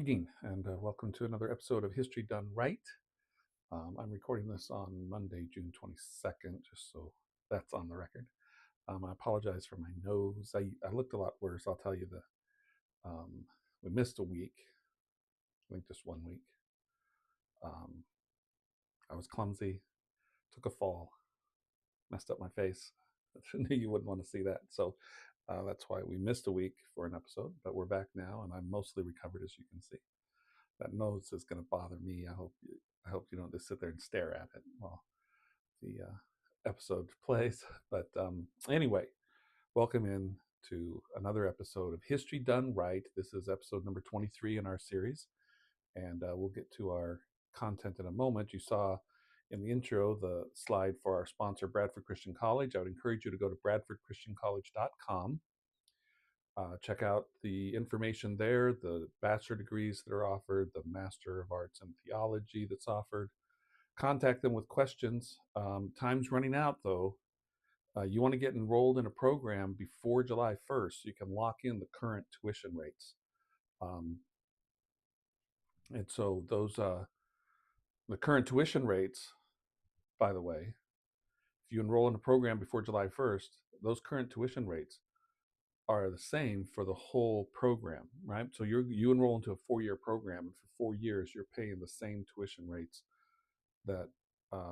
Intriguing, and welcome to another episode of History Done Right. I'm recording this on Monday, June 22nd, just so that's on the record. I apologize for my nose. I looked a lot worse. I'll tell you we missed a week, I think just 1 week. Um, I was clumsy, took a fall, messed up my face. I knew you wouldn't want to see that. So that's why we missed a week for an episode, but we're back now, and I'm mostly recovered, as you can see. That nose is going to bother me. I hope you don't just sit there and stare at it while the episode plays. But anyway, welcome in to another episode of History Done Right. This is episode number 23 in our series, and we'll get to our content in a moment. You saw in the intro the slide for our sponsor, Bradford Christian College. I would encourage you to go to bradfordchristiancollege.com. Check out the information there, the bachelor degrees that are offered, the Master of Arts in Theology that's offered. Contact them with questions. Time's running out, though. You want to get enrolled in a program before July 1st so you can lock in the current tuition rates. And so the current tuition rates, by the way, if you enroll in a program before July 1st, those current tuition rates are the same for the whole program, right? So you enroll into a 4-year program, and for 4 years you're paying the same tuition rates that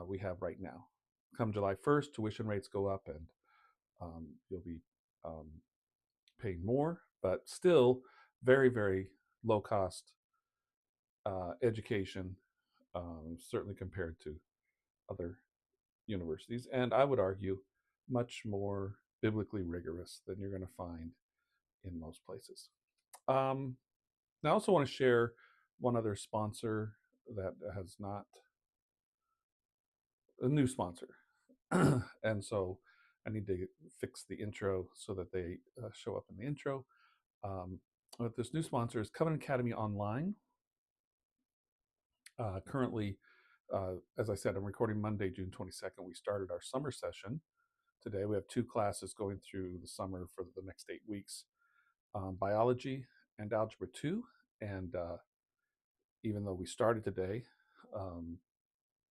we have right now. Come July 1st, tuition rates go up, and you'll be paying more, but still very, very low cost education, certainly compared to other universities, and I would argue much more biblically rigorous than you're going to find in most places. I also want to share one other sponsor that has not a new sponsor, and so I need to fix the intro so that they show up in the intro. But this new sponsor is Covenant Academy Online. Currently, as I said, I'm recording Monday, June 22nd. We started our summer session today. We have 2 classes going through the summer for the next 8 weeks, biology and algebra 2. And even though we started today,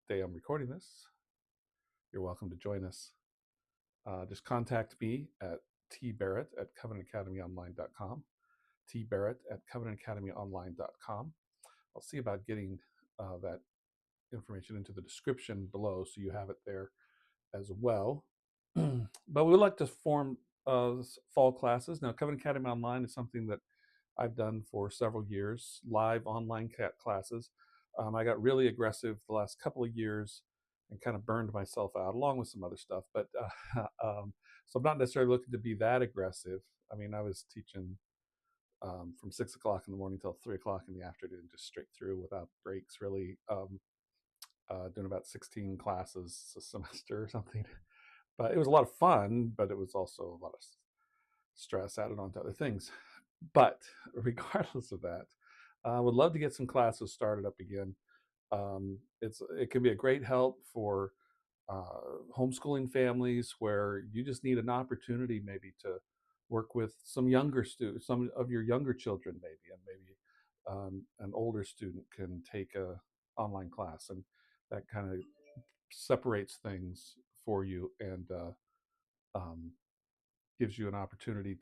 day I'm recording this, you're welcome to join us. Just contact me at tbarrett@covenantacademyonline.com, tbarrett@covenantacademyonline.com. I'll see about getting that information into the description below so you have it there as well. But we would like to form fall classes. Now, Covenant Academy Online is something that I've done for several years, live online classes. I got really aggressive the last couple of years and kind of burned myself out along with some other stuff. But so I'm not necessarily looking to be that aggressive. I mean, I was teaching from 6 o'clock in the morning till 3 o'clock in the afternoon, just straight through without breaks, really. Doing about 16 classes a semester or something. But it was a lot of fun, but it was also a lot of stress added on to other things. But regardless of that, I would love to get some classes started up again. It can be a great help for homeschooling families where you just need an opportunity maybe to work with some younger students, some of your younger children maybe, and maybe an older student can take a online class, and that kind of separates things for you and um, gives you an opportunity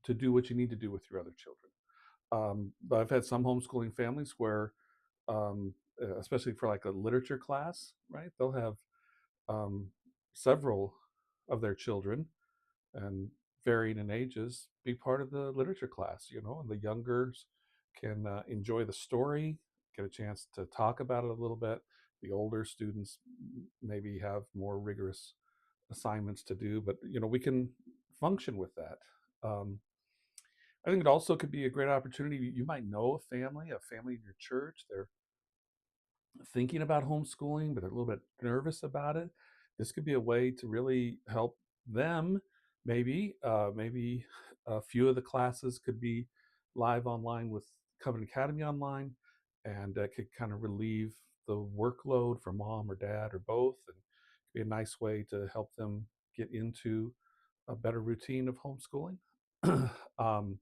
to do what you need to do with your other children. But I've had some homeschooling families where, especially for like a literature class, right? They'll have several of their children and varying in ages be part of the literature class, and the youngers can enjoy the story, get a chance to talk about it a little bit. The older students maybe have more rigorous assignments to do, but we can function with that. I think it also could be a great opportunity. You might know a family in your church. They're thinking about homeschooling, but they're a little bit nervous about it. This could be a way to really help them. Maybe a few of the classes could be live online with Covenant Academy Online, and that could kind of relieve the workload for mom or dad or both, and be a nice way to help them get into a better routine of homeschooling. um,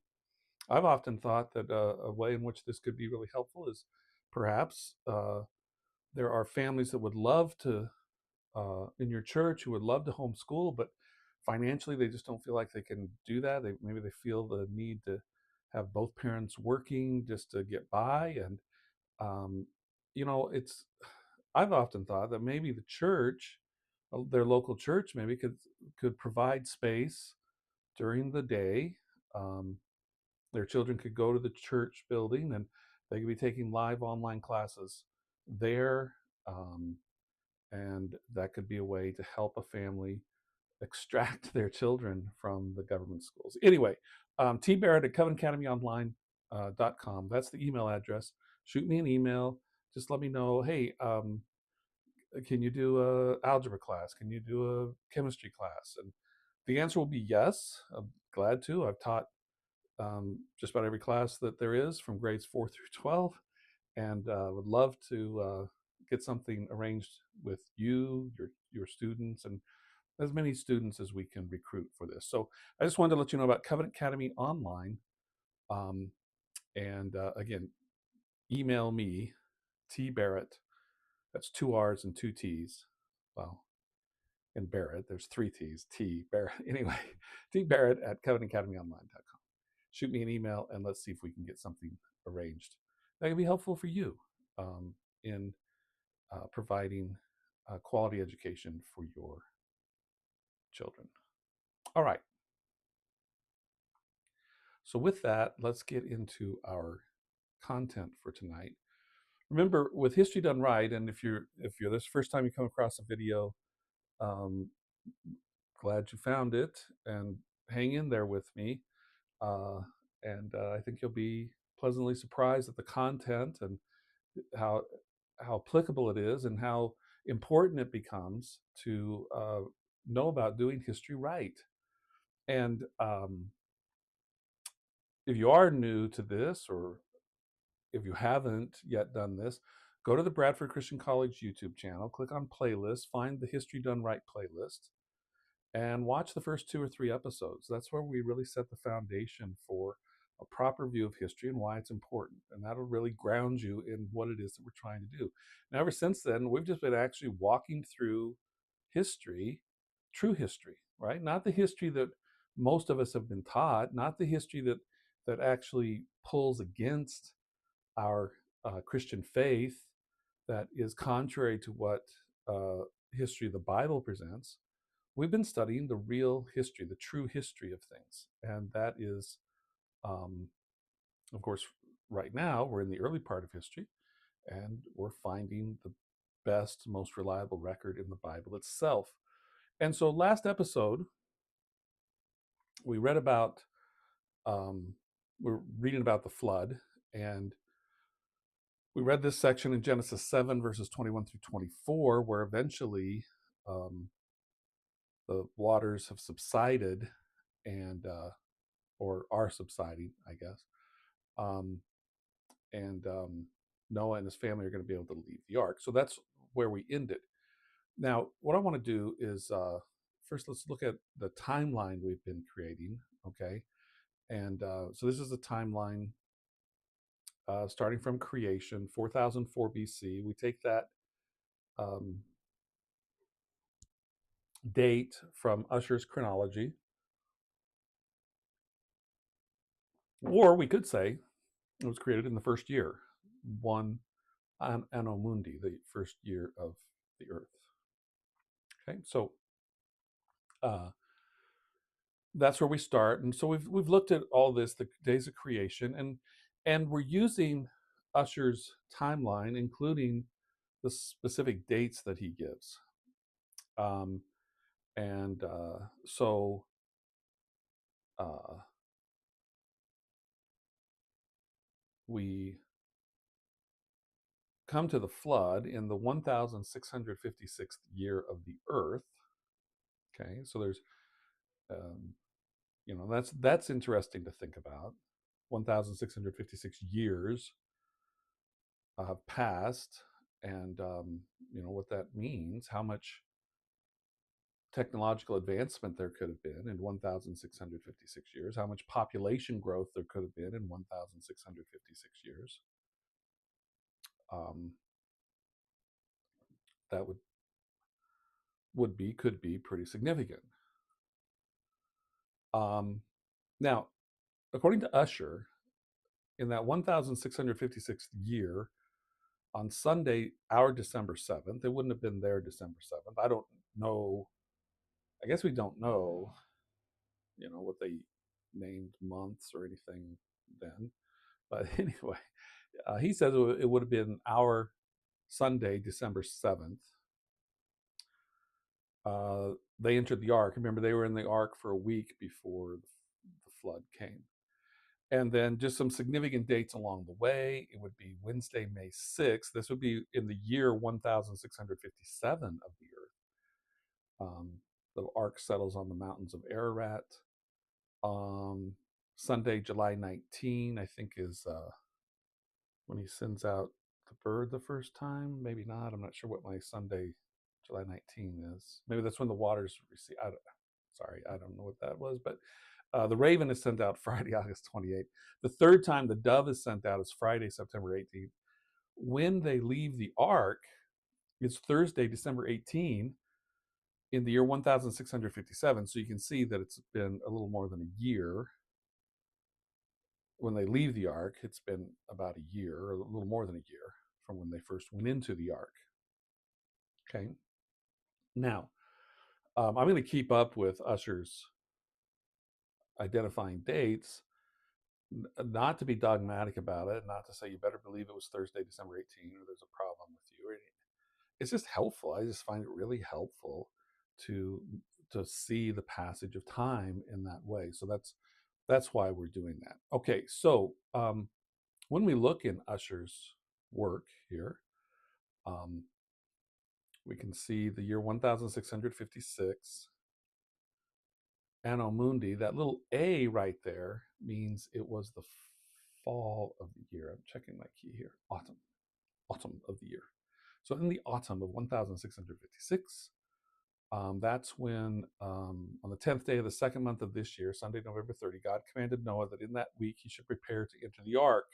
I've often thought that a way in which this could be really helpful is perhaps there are families that would love to, in your church, who would love to homeschool, but financially they just don't feel like they can do that. Maybe they feel the need to have both parents working just to get by, and um, it's. I've often thought that maybe the church, their local church, maybe could provide space during the day. Um, their children could go to the church building, and they could be taking live online classes there. Um, and that could be a way to help a family extract their children from the government schools. Anyway, tbarrett at covenantacademyonline.com. That's the email address. Shoot me an email. Just let me know, hey, can you do a algebra class? Can you do a chemistry class? And the answer will be yes. I'm glad to. I've taught just about every class that there is from grades 4 through 12, and would love to get something arranged with you, your students, and as many students as we can recruit for this. So I just wanted to let you know about Covenant Academy Online. Um, and again, email me, T Barrett. That's two R's and two T's. Well, in Barrett, there's three T's. T Barrett. Anyway, T Barrett at covenantacademyonline.com. Shoot me an email and let's see if we can get something arranged that can be helpful for you in providing quality education for your children. All right. So with that, let's get into our content for tonight. Remember, with History Done Right, and if you're this first time you come across a video, um, glad you found it, and hang in there with me. Uh, and I think you'll be pleasantly surprised at the content and how applicable it is, and how important it becomes to know about doing history right. And if you are new to this, or if you haven't yet done this, go to the Bradford Christian College YouTube channel, click on playlists, find the History Done Right playlist, and watch the first 2 or 3 episodes. That's where we really set the foundation for a proper view of history and why it's important. And that'll really ground you in what it is that we're trying to do. Now, ever since then, we've just been actually walking through history, true history, right? Not the history that most of us have been taught, not the history that actually pulls against our Christian faith, that is contrary to what history the Bible presents. We've been studying the real history, the true history of things. And that is, um, of course, right now we're in the early part of history, and we're finding the best, most reliable record in the Bible itself. And so last episode, we read about, we're reading about the flood, and we read this section in Genesis 7, verses 21 through 24, where eventually um, the waters have subsided, and or are subsiding, I guess. Um, and Noah and his family are going to be able to leave the ark. So that's where we ended. Now, what I want to do is first let's look at the timeline we've been creating. Okay, and so this is a timeline starting from creation, 4004 BC. We take that um, date from Ussher's chronology, or we could say it was created in the first year, one Anno Mundi, the first year of the earth. Okay, so uh, that's where we start. And so we've looked at all this, the days of creation, and we're using Ussher's timeline, including the specific dates that he gives. Um, and so uh, we come to the flood in the 1656th year of the earth. Okay, so there's um, that's interesting to think about. 1656 years have passed, and what that means, how much technological advancement there could have been in 1,656 years, how much population growth there could have been in 1,656 years. Um, that could be pretty significant. Now, according to Ussher, in that 1,656th year, on Sunday, our December 7th, it wouldn't have been their December 7th. I don't know. I guess we don't know, what they named months or anything then. But anyway, he says it would have been our Sunday, December 7th. They entered the ark. Remember, they were in the ark for a week before the flood came. And then just some significant dates along the way. It would be Wednesday, May 6th. This would be in the year 1657 of the earth. The ark settles on the mountains of Ararat. Sunday, July 19, I think, is when he sends out the bird the first time. Maybe not. I'm not sure what my Sunday, July 19 is. Maybe that's when the waters receive. I don't know what that was, but the raven is sent out Friday, August 28th. The third time the dove is sent out is Friday, September 18th. When they leave the ark, it's Thursday, December 18, in the year 1657. So you can see that it's been a little more than a year. When they leave the ark, it's been about a year, or a little more than a year, from when they first went into the ark. Okay. Now, I'm going to keep up with Ussher's identifying dates, not to be dogmatic about it, not to say you better believe it was Thursday, December 18, or there's a problem with you. It's just helpful. I just find it really helpful to see the passage of time in that way. So that's why we're doing that. Okay, so when we look in Ussher's work here, we can see the year 1656. Anno Mundi, that little A right there means it was the fall of the year. I'm checking my key here. Autumn of the year. So in the autumn of 1656, that's when, on the 10th day of the second month of this year, Sunday, November 30, God commanded Noah that in that week he should prepare to enter the ark.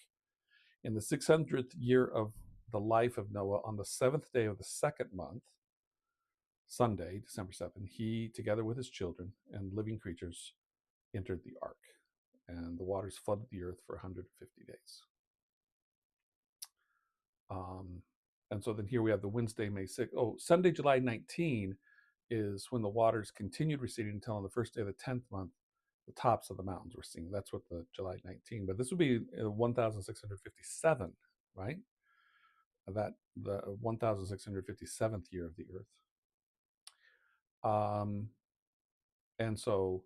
In the 600th year of the life of Noah, on the 7th day of the second month, Sunday, December 7th, he, together with his children and living creatures, entered the ark, and the waters flooded the earth for 150 days. And so then here we have the Wednesday, May 6th. Oh, Sunday, July 19 is when the waters continued receding until on the first day of the 10th month, the tops of the mountains were seen. That's what the July 19, but this would be 1657, right? That the 1657th year of the earth. And so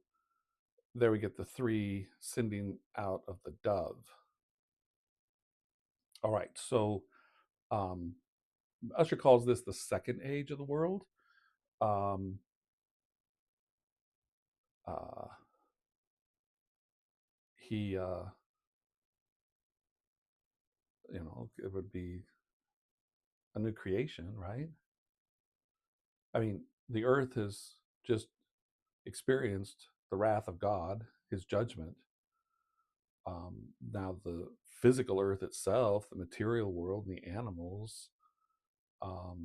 there we get the three sending out of the dove. All right, so Ussher calls this the second age of the world. He, it would be a new creation, right? I mean, the earth has just experienced the wrath of God, his judgment. Now the physical earth itself, the material world, and the animals,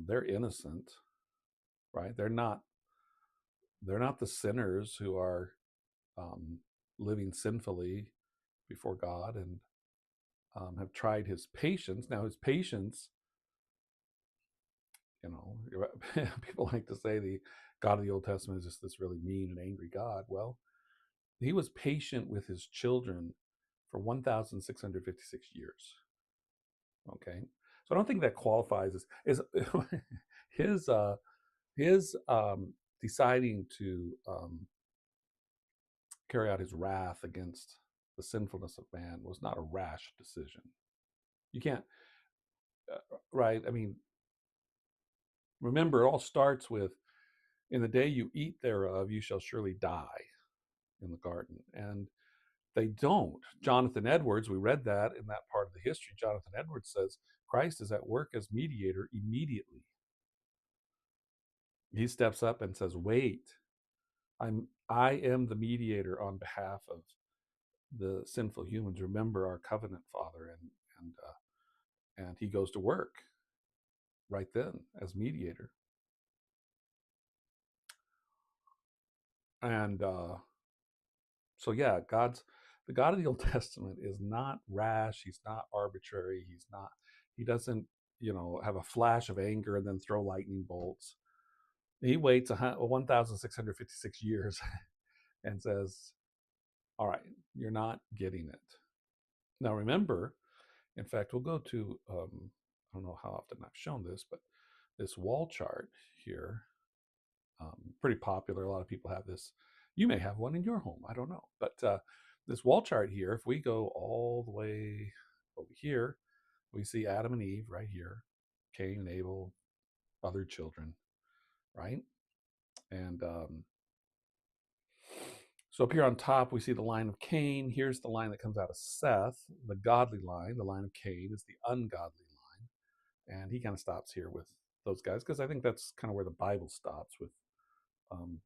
they're innocent, right? They're not the sinners who are living sinfully before God and have tried his patience. Now his patience, people like to say the God of the Old Testament is just this really mean and angry God. Well, he was patient with his children for 1,656 years. Okay, so I don't think that qualifies as his deciding to carry out his wrath against the sinfulness of man was not a rash decision. You can't, right? I mean, remember, it all starts with, in the day you eat thereof, you shall surely die, in the garden. And they don't. Jonathan Edwards, we read that in that part of the history. Jonathan Edwards says Christ is at work as mediator immediately. He steps up and says, "Wait, I am the mediator on behalf of the sinful humans. Remember our covenant, Father." And he goes to work right then as mediator. And so yeah, the God of the Old Testament is not rash. He's not arbitrary. He doesn't, have a flash of anger and then throw lightning bolts. He waits 1,656 years and says, all right, you're not getting it. Now remember, in fact, we'll go to, I don't know how often I've shown this, but this wall chart here, pretty popular. A lot of people have this. You may have one in your home. I don't know. But this wall chart here, if we go all the way over here, we see Adam and Eve right here, Cain and Abel, other children, right? And so up here on top, we see the line of Cain. Here's the line that comes out of Seth, the godly line. The line of Cain is the ungodly line. And he kind of stops here with those guys because I think that's kind of where the Bible stops with um,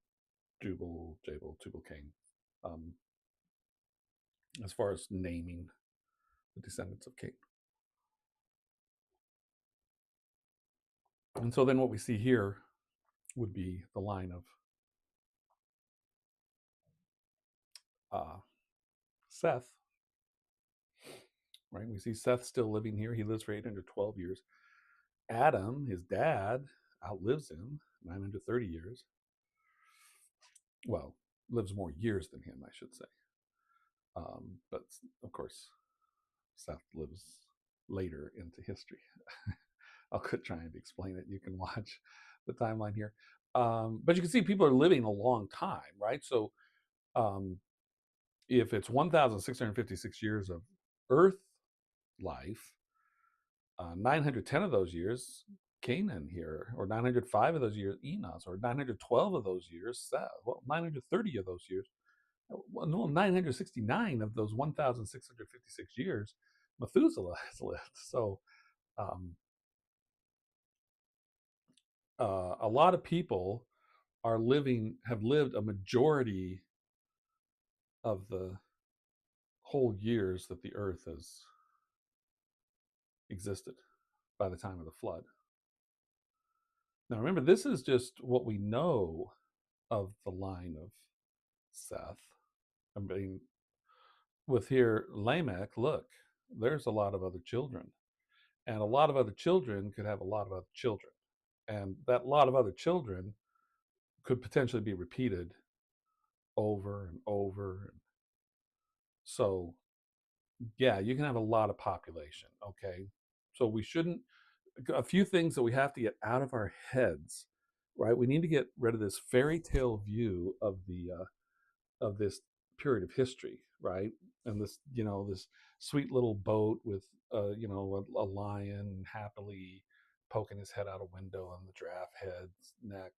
Jubal, Jabal, Tubal, Cain, um, as far as naming the descendants of Cain. And so then what we see here would be the line of Seth, right? We see Seth still living here. He lives for 812 years. Adam, his dad, outlives him 930 years. Well, lives more years than him, I should say. But of course, Seth lives later into history. I'll quit trying to explain it. You can watch the timeline here. But you can see people are living a long time, right? So um, if it's 1,656 years of Earth life, 910 of those years, Canaan here, or 905 of those years, Enos, or 912 of those years, Seth. Well, 930 of those years, well, no, 969 of those 1,656 years, Methuselah has lived. So um, a lot of people have lived a majority of the whole years that the earth has existed by the time of the flood. Now remember, this is just what we know of the line of Seth. I mean, with here Lamech, look, there's a lot of other children, and a lot of other children could have a lot of other children, and that lot of other children could potentially be repeated over and over. And so yeah, you can have a lot of population. Okay, so we shouldn't. A few things that we have to get out of our heads, right? We need to get rid of this fairy tale view of this period of history, right? And this sweet little boat with a lion happily poking his head out a window and the giraffe head's neck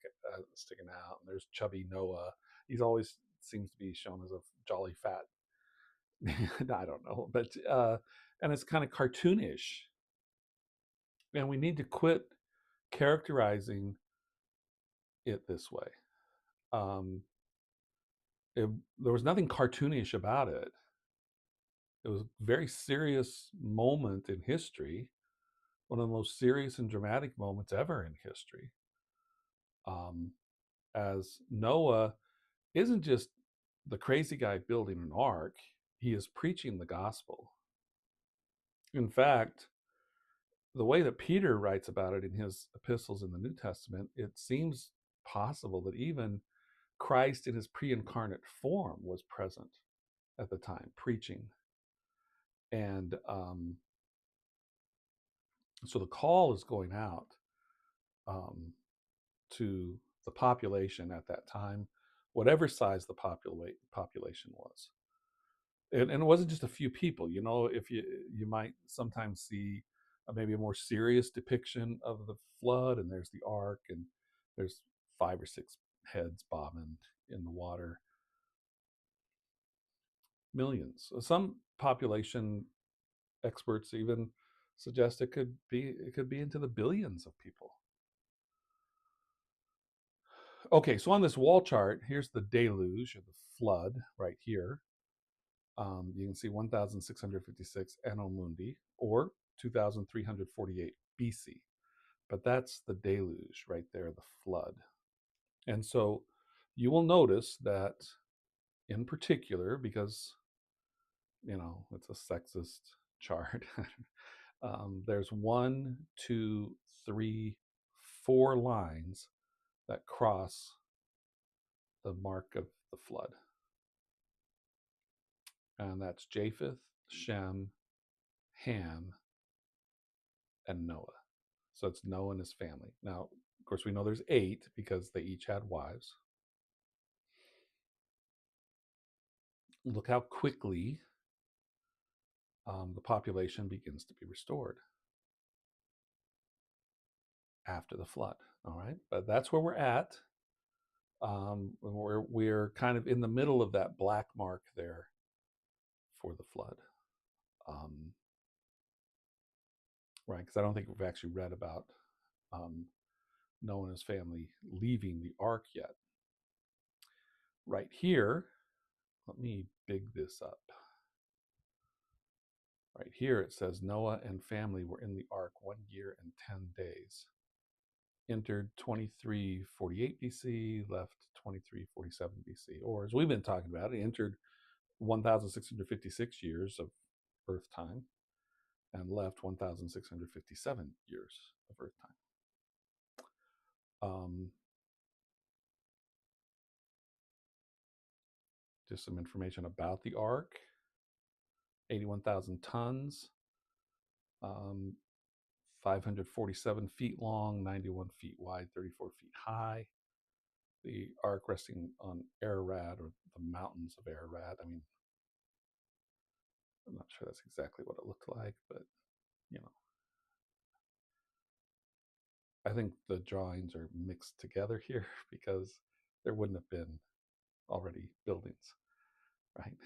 sticking out, and there's chubby Noah. He's always seems to be shown as a jolly fat I don't know, but and it's kind of cartoonish, and we need to quit characterizing it this way. Um, there was nothing cartoonish about it. It was a very serious moment in history, one of the most serious and dramatic moments ever in history. Um, as Noah isn't just the crazy guy building an ark, he is preaching the gospel. In fact, the way that Peter writes about it in his epistles in the New Testament, it seems possible that even Christ in his pre incarnate form was present at the time, preaching. And so the call is going out um, to the population at that time, whatever size the population was. And it wasn't just a few people. If you might sometimes see maybe a more serious depiction of the flood, and there's the ark, and there's 5 or 6 heads bobbing in the water. Millions. Some population experts even suggest it could be into the billions of people. Okay, so on this wall chart, here's the deluge or the flood right here. You can see 1656 Anno Mundi or 2348 BC. But that's the deluge right there, the flood. And so you will notice that in particular, because, it's a sexist chart, there's one, two, three, four lines that cross the mark of the flood. And that's Japheth, Shem, Ham, and Noah. So it's Noah and his family. Now, of course, we know there's 8 because they each had wives. Look how quickly the population begins to be restored after the flood. All right, but that's where we're at. We're kind of in the middle of that black mark there for the flood, right? Because I don't think we've actually read about Noah and his family leaving the ark yet. Right here, let me big this up. Right here it says Noah and family were in the ark 1 year and 10 days. Entered 2348 BC, left 2347 BC. Or as we've been talking about, it entered 1656 years of Earth time and left 1657 years of Earth time. Just some information about the ark. 81,000 tons, 547 feet long, 91 feet wide, 34 feet high. The ark resting on Ararat, or the mountains of Ararat. I mean, I'm not sure that's exactly what it looked like, but you know, I think the drawings are mixed together here because there wouldn't have been already buildings, right?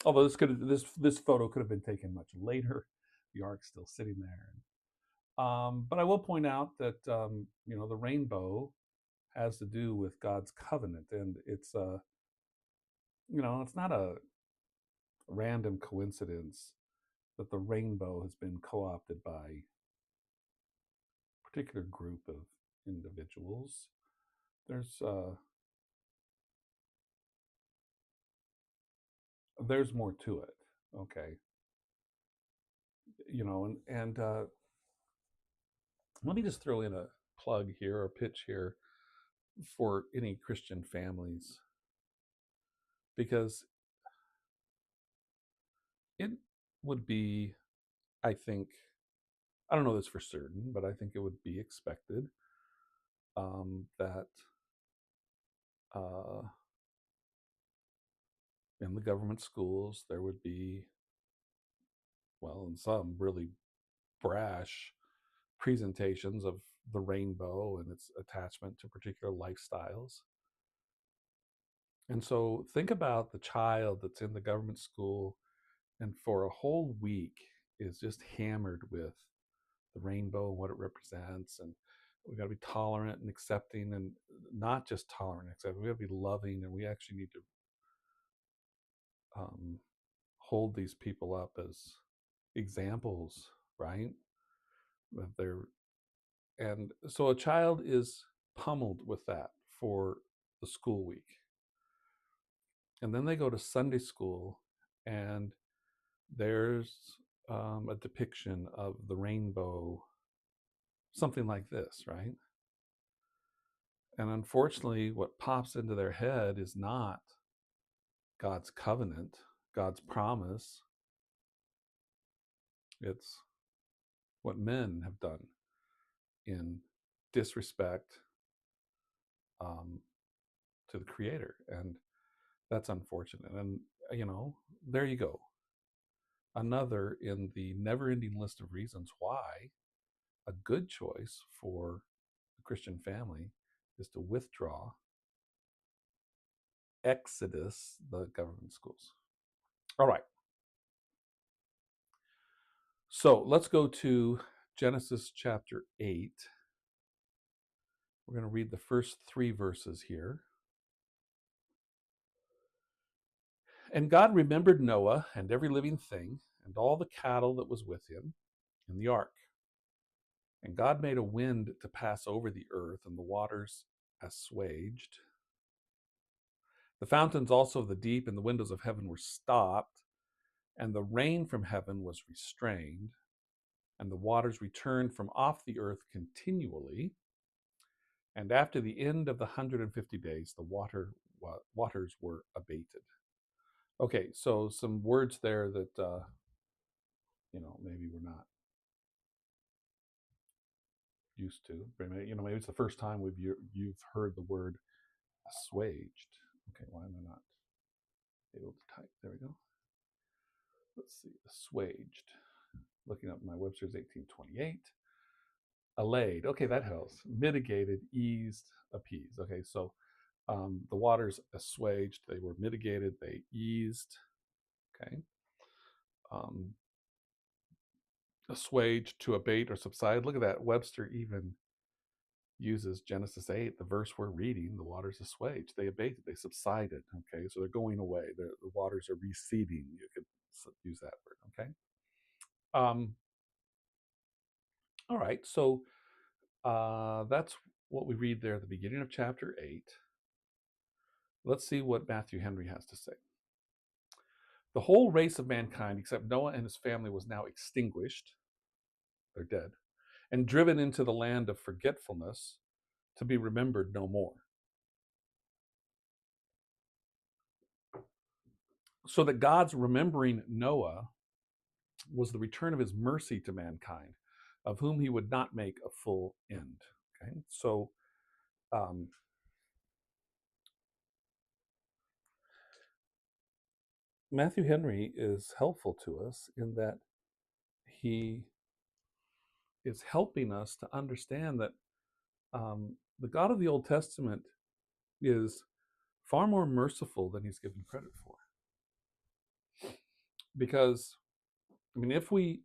Although this photo could have been taken much later. The ark's still sitting there. But I will point out that the rainbow has to do with God's covenant, and it's it's not a random coincidence that the rainbow has been co-opted by a particular group of individuals. There's more to it. Okay, and let me just throw in a plug here, a pitch here for any Christian families, because it would be, I think, I don't know this for certain, but I think it would be expected that uh, in the government schools there would be, well, in some really brash presentations of the rainbow and its attachment to particular lifestyles. And so think about the child that's in the government school and for a whole week is just hammered with the rainbow and what it represents. And we got to be tolerant and accepting, and not just tolerant and accepting. We got to be loving, and we actually need to hold these people up as examples, right? That they're And so a child is pummeled with that for the school week. And then they go to Sunday school, and there's a depiction of the rainbow, something like this, right? And unfortunately, what pops into their head is not God's covenant, God's promise. It's what men have done in disrespect to the Creator. And that's unfortunate. And, there you go. Another in the never ending list of reasons why a good choice for the Christian family is to withdraw, exodus the government schools. All right. So let's go to Genesis chapter 8. We're going to read the first 3 verses here. And God remembered Noah and every living thing and all the cattle that was with him in the ark. And God made a wind to pass over the earth, and the waters assuaged. The fountains also of the deep and the windows of heaven were stopped, and the rain from heaven was restrained, and the waters returned from off the earth continually. And after the end of the 150 days, the waters were abated. Okay, so some words there that maybe we're not used to. Maybe it's the first time you've heard the word assuaged. Okay, why am I not able to type? There we go. Let's see, assuaged. Looking up my Webster's 1828. Allayed. Okay, that helps. Mitigated, eased, appeased. Okay, so the waters assuaged. They were mitigated. They eased. Okay. Um, assuaged, to abate or subside. Look at that. Webster even uses Genesis 8, the verse we're reading. The waters assuaged. They abated. They subsided. Okay, so they're going away. The waters are receding. You could use that word. Okay. Um, all right. So that's what we read there at the beginning of chapter 8. Let's see what Matthew Henry has to say. The whole race of mankind, except Noah and his family, was now extinguished. They're dead. And driven into the land of forgetfulness, to be remembered no more. So that God's remembering Noah was the return of his mercy to mankind, of whom he would not make a full end. Okay, so Matthew Henry is helpful to us in that he is helping us to understand that the God of the Old Testament is far more merciful than he's given credit for. Because, if we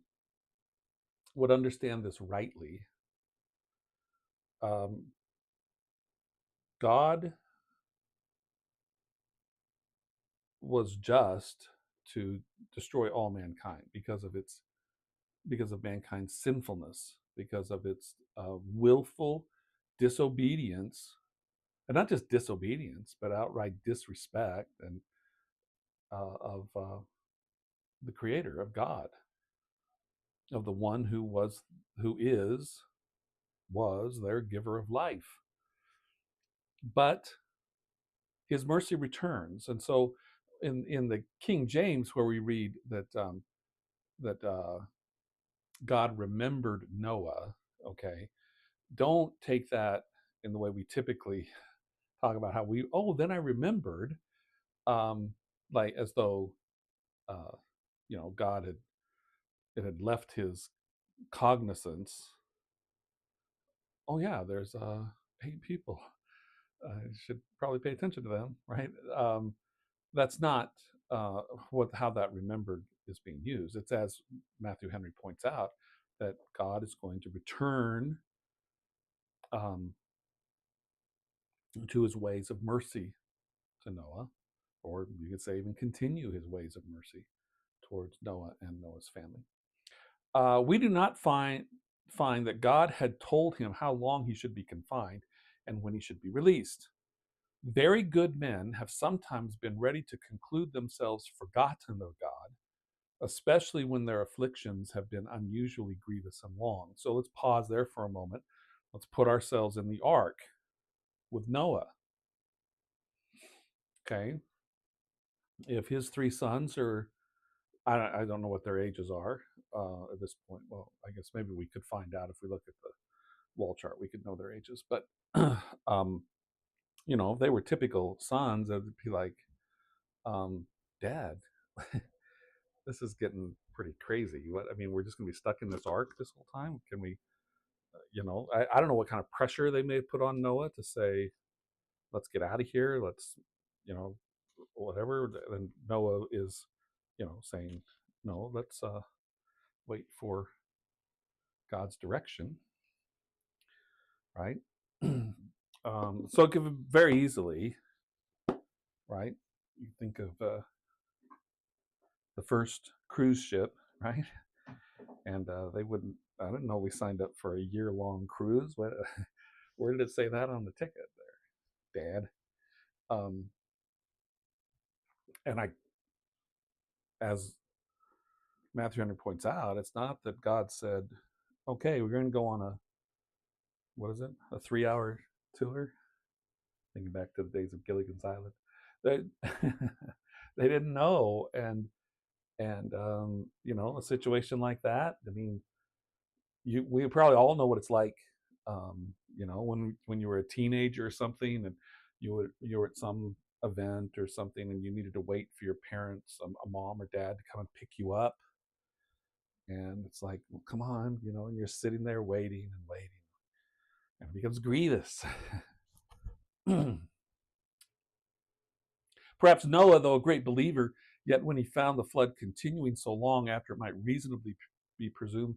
would understand this rightly, God was just to destroy all mankind because of mankind's sinfulness, because of its willful disobedience, and not just disobedience, but outright disrespect and of the Creator, of God, of the one who was their giver of life. But his mercy returns, and so in the King James, where we read that God remembered Noah, okay, don't take that in the way we typically talk about how then I remembered, like as though God had left his cognizance. Oh yeah, there's 8 people. You should probably pay attention to them, right? That's not how that remembered is being used. It's, as Matthew Henry points out, that God is going to return um, to his ways of mercy to Noah, or you could say even continue his ways of mercy towards Noah and Noah's family. We do not find that God had told him how long he should be confined and when he should be released. Very good men have sometimes been ready to conclude themselves forgotten of God, especially when their afflictions have been unusually grievous and long. So let's pause there for a moment. Let's put ourselves in the ark with Noah. Okay. If his 3 sons are, I don't know what their ages are at this point. Well, I guess maybe we could find out if we look at the wall chart. We could know their ages. But, if they were typical sons, it would be like, Dad, this is getting pretty crazy. We're just going to be stuck in this ark this whole time? Can we, I don't know what kind of pressure they may have put on Noah to say, let's get out of here. Let's, whatever. And Noah is, saying, no, let's wait for God's direction, right? So it could very easily, right? You think of the first cruise ship, right? And they wouldn't. I didn't know we signed up for a year-long cruise. Where did it say that on the ticket there, Dad? Um, and as Matthew Henry points out, it's not that God said, "Okay, we're going to go on a what is it, a 3-hour tour." Thinking back to the days of Gilligan's Island, they they didn't know, and a situation like that. I mean, we probably all know what it's like. When you were a teenager or something, and you were at some event or something, and you needed to wait for your parents, a mom or dad, to come and pick you up, and it's like, well, come on, and you're sitting there waiting and waiting, and it becomes grievous. Perhaps Noah, though a great believer, yet when he found the flood continuing so long after it might reasonably be presumed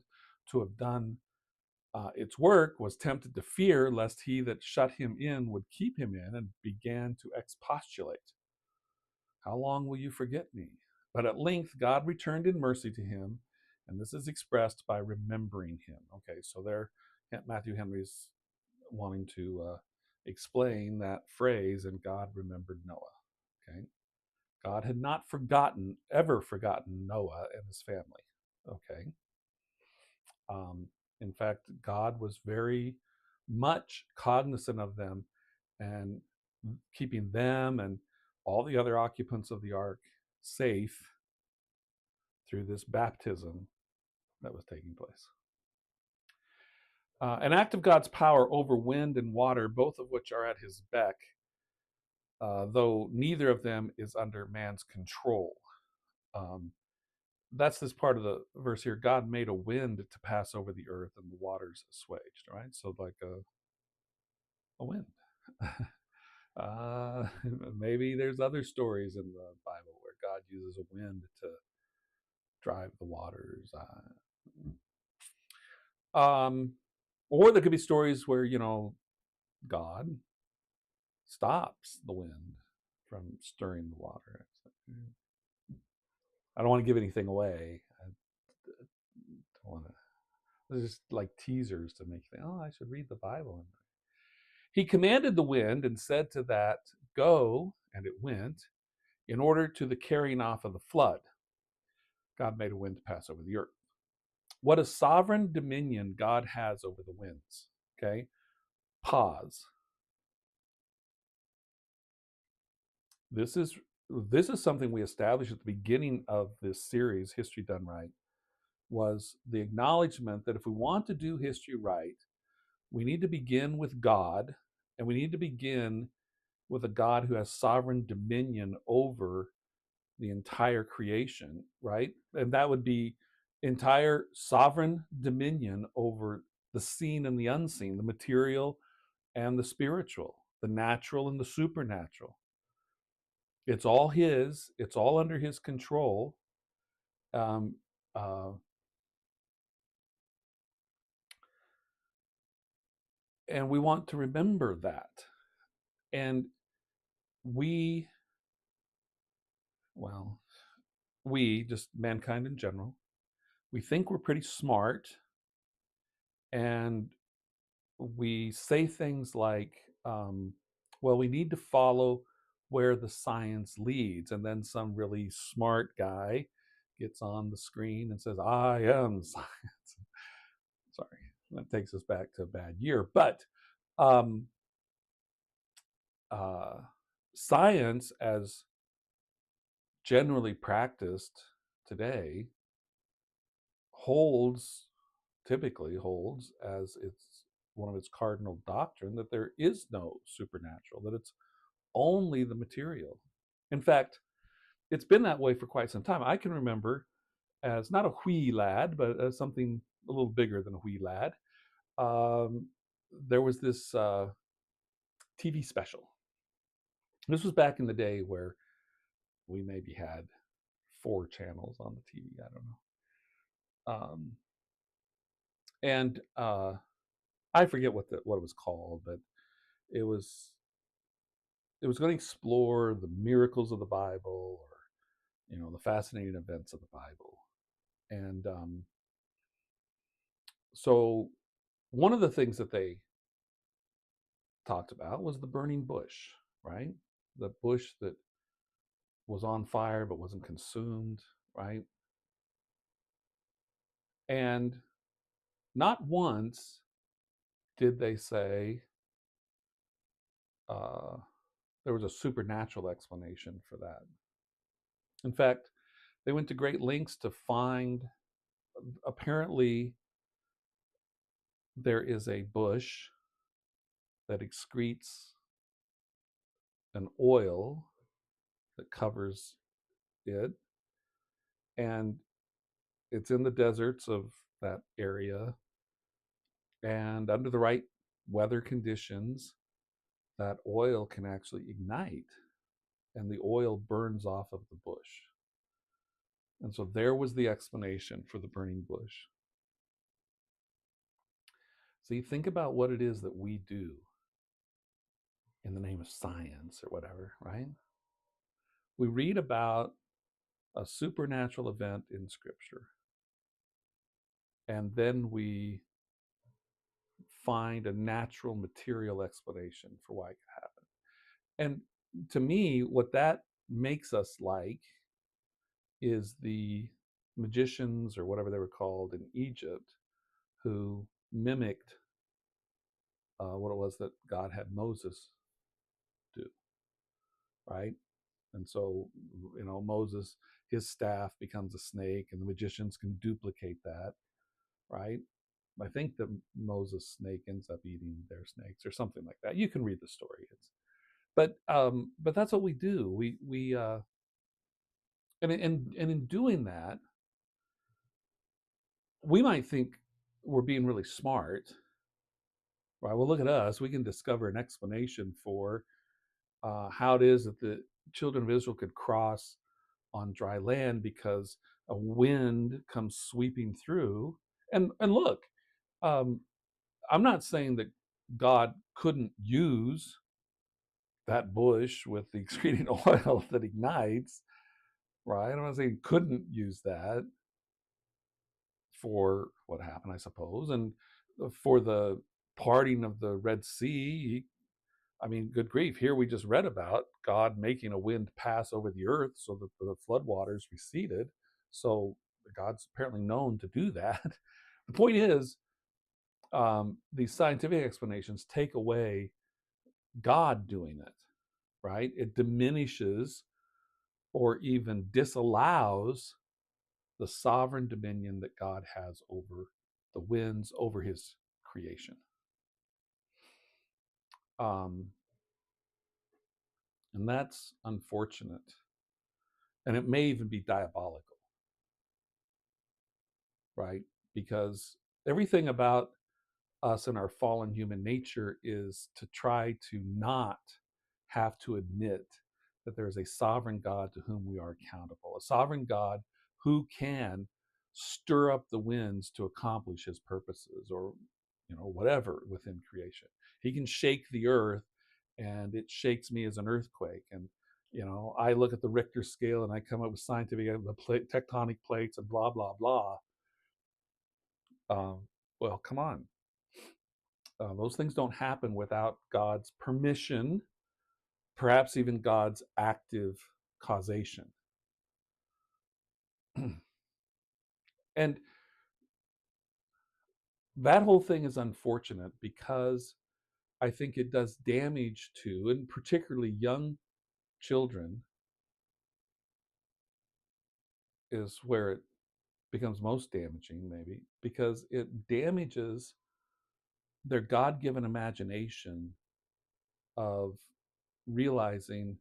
to have done its work, was tempted to fear lest he that shut him in would keep him in, and began to expostulate, "How long will you forget me?" But at length God returned in mercy to him, and this is expressed by remembering him. Okay, so there, Matthew Henry's wanting to explain that phrase, and God remembered Noah. Okay, God had not ever forgotten Noah and his family. Okay. Um, in fact, God was very much cognizant of them, and keeping them and all the other occupants of the ark safe through this baptism that was taking place. An act of God's power over wind and water, both of which are at his beck, though neither of them is under man's control. Um, that's this part of the verse here. God made a wind to pass over the earth, and the waters assuaged. Right, so like a wind. uh, Maybe there's other stories in the Bible where God uses a wind to drive the waters. Um, or there could be stories where God stops the wind from stirring the water. I don't want to give anything away. I don't want to. It's just like teasers to make you think, oh, I should read the Bible. He commanded the wind and said to that, "Go," and it went, in order to the carrying off of the flood. God made a wind to pass over the earth. What a sovereign dominion God has over the winds. Okay, pause. This is this is something we established at the beginning of this series, History Done Right, was the acknowledgement that if we want to do history right, we need to begin with God, and we need to begin with a God who has sovereign dominion over the entire creation, right? And that would be entire sovereign dominion over the seen and the unseen, the material and the spiritual, the natural and the supernatural. It's all his, it's all under his control. Um, uh, and we want to remember that. And we, well, just mankind in general, we think we're pretty smart, and we say things like, well, we need to follow where the science leads. And then some really smart guy gets on the screen and says, I am science. Sorry, that takes us back to a bad year. But um, uh, science, as generally practiced today, holds typically holds as its one of its cardinal doctrine that there is no supernatural, that it's only the material. In fact, it's been that way for quite some time. I can remember, as not a wee lad, but as something a little bigger than a wee lad, um, there was this TV special. This was back in the day where we maybe had 4 channels on the TV. I don't know. And I forget what it was called, but It was it was going to explore the miracles of the Bible, or the fascinating events of the Bible. And so one of the things that they talked about was the burning bush, right? The bush that was on fire but wasn't consumed, right? And not once did they say uh, there was a supernatural explanation for that. In fact, they went to great lengths to find, apparently, there is a bush that excretes an oil that covers it, and it's in the deserts of that area. And under the right weather conditions, that oil can actually ignite, and the oil burns off of the bush. And so there was the explanation for the burning bush. So you think about what it is that we do in the name of science or whatever, right? We read about a supernatural event in Scripture, and then we find a natural material explanation for why it could happen. And to me, what that makes us like is the magicians, or whatever they were called in Egypt, who mimicked what it was that God had Moses do, right? And so, Moses, his staff becomes a snake, and the magicians can duplicate that, right? I think that Moses' snake ends up eating their snakes or something like that. You can read the story. But that's what we do. We and in doing that, we might think we're being really smart, right? Well, look at us. We can discover an explanation for how it is that the children of Israel could cross on dry land because a wind comes sweeping through. And look, um, I'm not saying that God couldn't use that bush with the excreting oil that ignites, right? I'm not saying he couldn't use that for what happened, I suppose, and for the parting of the Red Sea. I mean, good grief, here we just read about God making a wind pass over the earth so that the floodwaters receded. So God's apparently known to do that. The point is, these scientific explanations take away God doing it, right? It diminishes or even disallows the sovereign dominion that God has over the winds, over his creation. Um, and that's unfortunate. And it may even be diabolical, right? Because everything about us and our fallen human nature is to try to not have to admit that there is a sovereign God to whom we are accountable, a sovereign God who can stir up the winds to accomplish his purposes, or whatever within creation. He can shake the earth, and it shakes me as an earthquake. And I look at the Richter scale and I come up with scientific tectonic plates and blah blah blah. Well, come on. Those things don't happen without God's permission, perhaps even God's active causation. And that whole thing is unfortunate because I think it does damage to, and particularly young children, is where it becomes most damaging, maybe, because it damages their God given imagination of realizing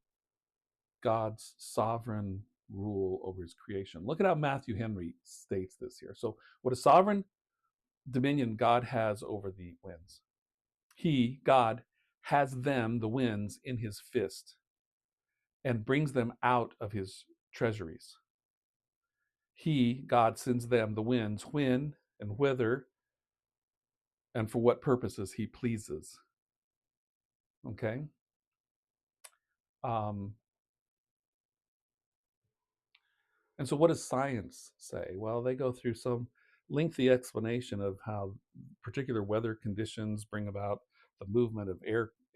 God's sovereign rule over his creation. Look at how Matthew Henry states this here. So, what a sovereign dominion God has over the winds. He, God, has them, the winds, in his fist and brings them out of his treasuries. He, God, sends them, the winds, when and whither and for what purposes he pleases. Okay. Um, and so, what does science say? Well, they go through some lengthy explanation of how particular weather conditions bring about the movement of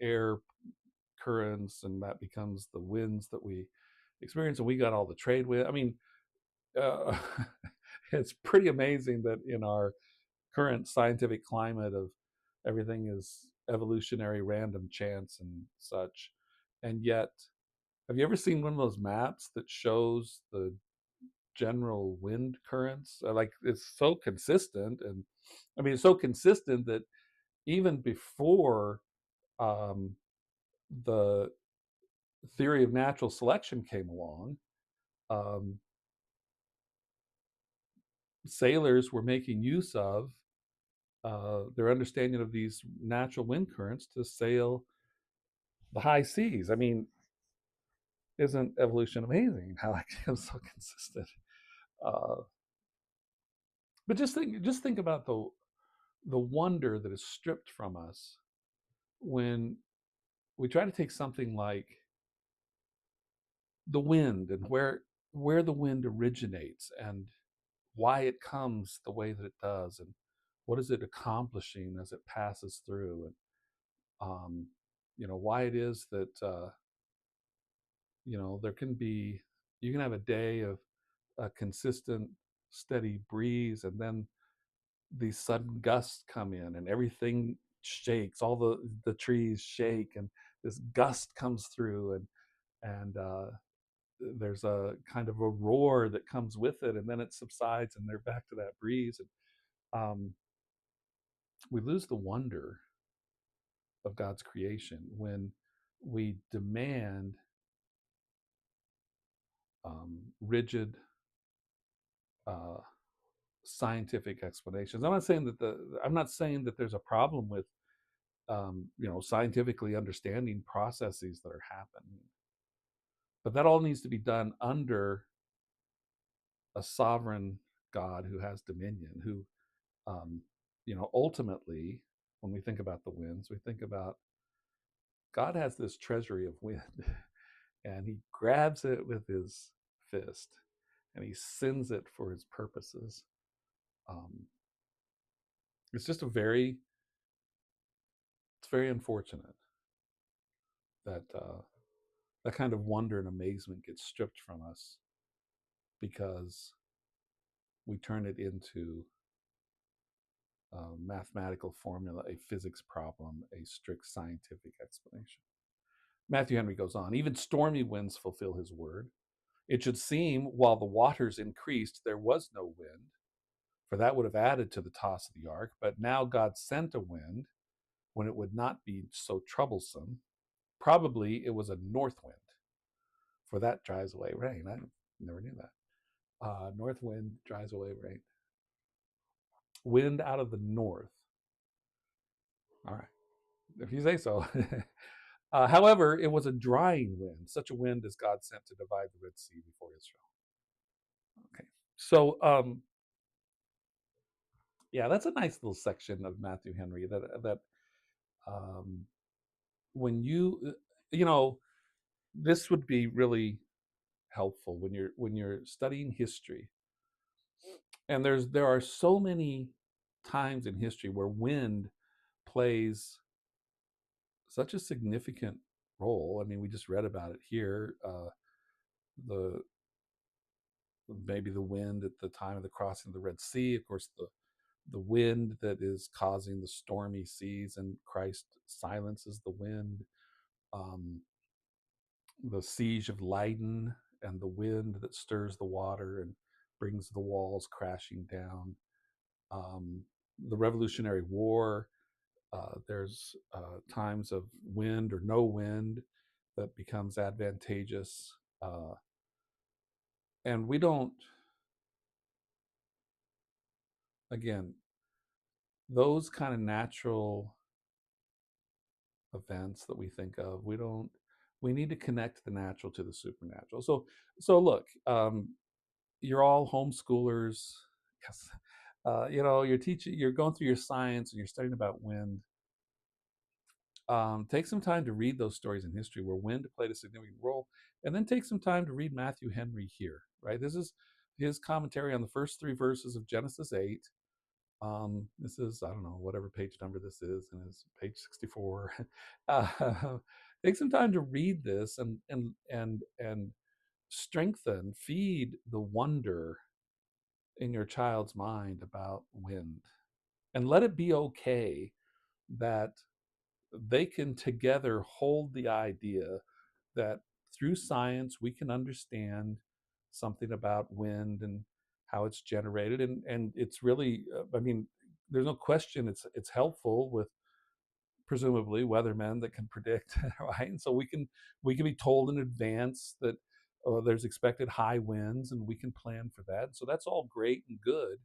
air currents, and that becomes the winds that we experience. And we got all the trade wind. I mean, uh, it's pretty amazing that in our current scientific climate of everything is evolutionary random chance and such, and yet, have you ever seen one of those maps that shows the general wind currents? Like, it's so consistent, and I mean, it's so consistent that even before um, the theory of natural selection came along, um, sailors were making use of their understanding of these natural wind currents to sail the high seas. I mean, isn't evolution amazing? How it becomes so consistent. Uh, but just think about the wonder that is stripped from us when we try to take something like the wind, and where the wind originates, and why it comes the way that it does, and what is it accomplishing as it passes through, and um, why it is that there can be, you can have a day of a consistent steady breeze, and then these sudden gusts come in and everything shakes, all the trees shake, and this gust comes through, and there's a kind of a roar that comes with it, and then it subsides and they're back to that breeze. And we lose the wonder of God's creation when we demand rigid uh, scientific explanations. I'm not saying that there's a problem with scientifically understanding processes that are happening, but that all needs to be done under a sovereign God who has dominion, who ultimately, when we think about the winds, we think about God has this treasury of wind, and he grabs it with his fist, and he sends it for his purposes. Um, it's just it's very unfortunate that that kind of wonder and amazement gets stripped from us because we turn it into a mathematical formula, a physics problem, a strict scientific explanation. Matthew Henry goes on, even stormy winds fulfill his word. It should seem while the waters increased, there was no wind, for that would have added to the toss of the ark. But now God sent a wind when it would not be so troublesome. Probably it was a north wind, for that drives away rain. I never knew that. North wind drives away rain. Wind out of the north. All right, if you say so. However, it was a drying wind, such a wind as God sent to divide the Red Sea before Israel. Okay, so yeah, that's a nice little section of Matthew Henry. That um, when you know, this would be really helpful when you're studying history, and there are so many times in history where wind plays such a significant role. I mean, we just read about it here. The Maybe the wind at the time of the crossing of the Red Sea, of course, the wind that is causing the stormy seas, and Christ silences the wind. Um, the siege of Leiden, and the wind that stirs the water and brings the walls crashing down. Um, the Revolutionary War, there's times of wind or no wind that becomes advantageous. And we don't, again, those kind of natural events that we think of, we need to connect the natural to the supernatural. So look, you're all homeschoolers. Yes. You're teaching, you're going through your science, and you're studying about wind. Take some time to read those stories in history where wind played a significant role, and then take some time to read Matthew Henry here. Right, this is his commentary on the first three verses of Genesis 8. This is, I don't know, whatever page number this is, and it's page 64. uh, Take some time to read this and strengthen, feed the wonder in your child's mind about wind, and let it be okay that they can together hold the idea that through science we can understand something about wind and how it's generated, and it's really I mean, there's no question it's helpful with presumably weathermen that can predict, right? And so we can be told in advance that there's expected high winds, and we can plan for that. So that's all great and good,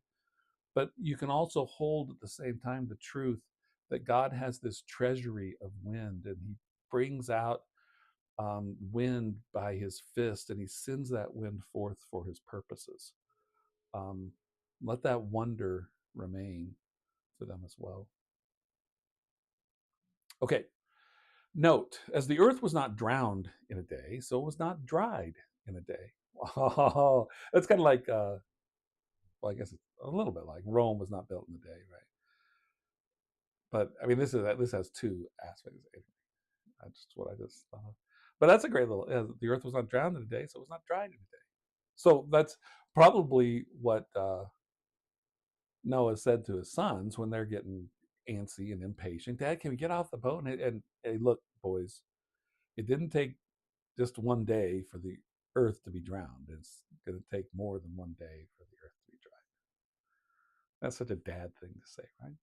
but you can also hold at the same time the truth that God has this treasury of wind, and He brings out wind by His fist, and He sends that wind forth for His purposes. Um, Let that wonder remain for them as well. Okay, note, as the earth was not drowned in a day, so it was not dried in a day. Oh, that's kind of like, well, I guess it's a little bit like Rome was not built in a day, right? But I mean, this has two aspects. That's what I just thought. But that's a great little. The earth was not drowned in a day, so it was not dried in a day. So that's probably what Noah said to his sons when they're getting antsy and impatient. Dad, can we get off the boat? And hey, look, boys, it didn't take just one day for the earth to be drowned. It's going to take more than one day for the earth to be dried. That's such a dad thing to say, right?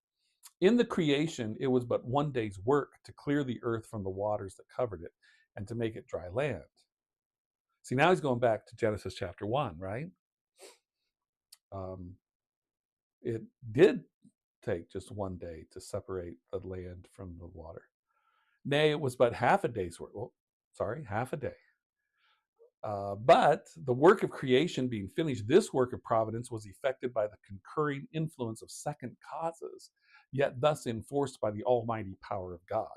In the creation, it was but one day's work to clear the earth from the waters that covered it and to make it dry land. See, now he's going back to Genesis chapter 1, right? Um, it did take just one day to separate the land from the water. Nay, it was but half a day's work. Well, sorry, half a day. But the work of creation being finished, this work of providence was effected by the concurring influence of second causes, yet thus enforced by the almighty power of God.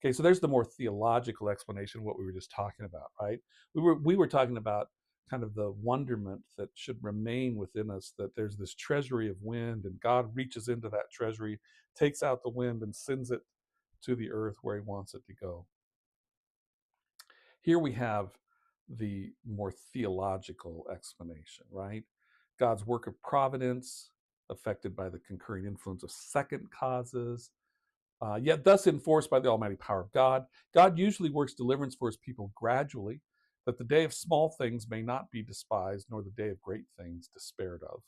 Okay, so there's the more theological explanation of what we were just talking about, right? We were talking about kind of the wonderment that should remain within us, that there's this treasury of wind, and God reaches into that treasury, takes out the wind, and sends it to the earth where He wants it to go. Here we have the more theological explanation, right? God's work of providence, affected by the concurring influence of second causes, yet thus enforced by the almighty power of God. God usually works deliverance for His people gradually, that the day of small things may not be despised, nor the day of great things despaired of.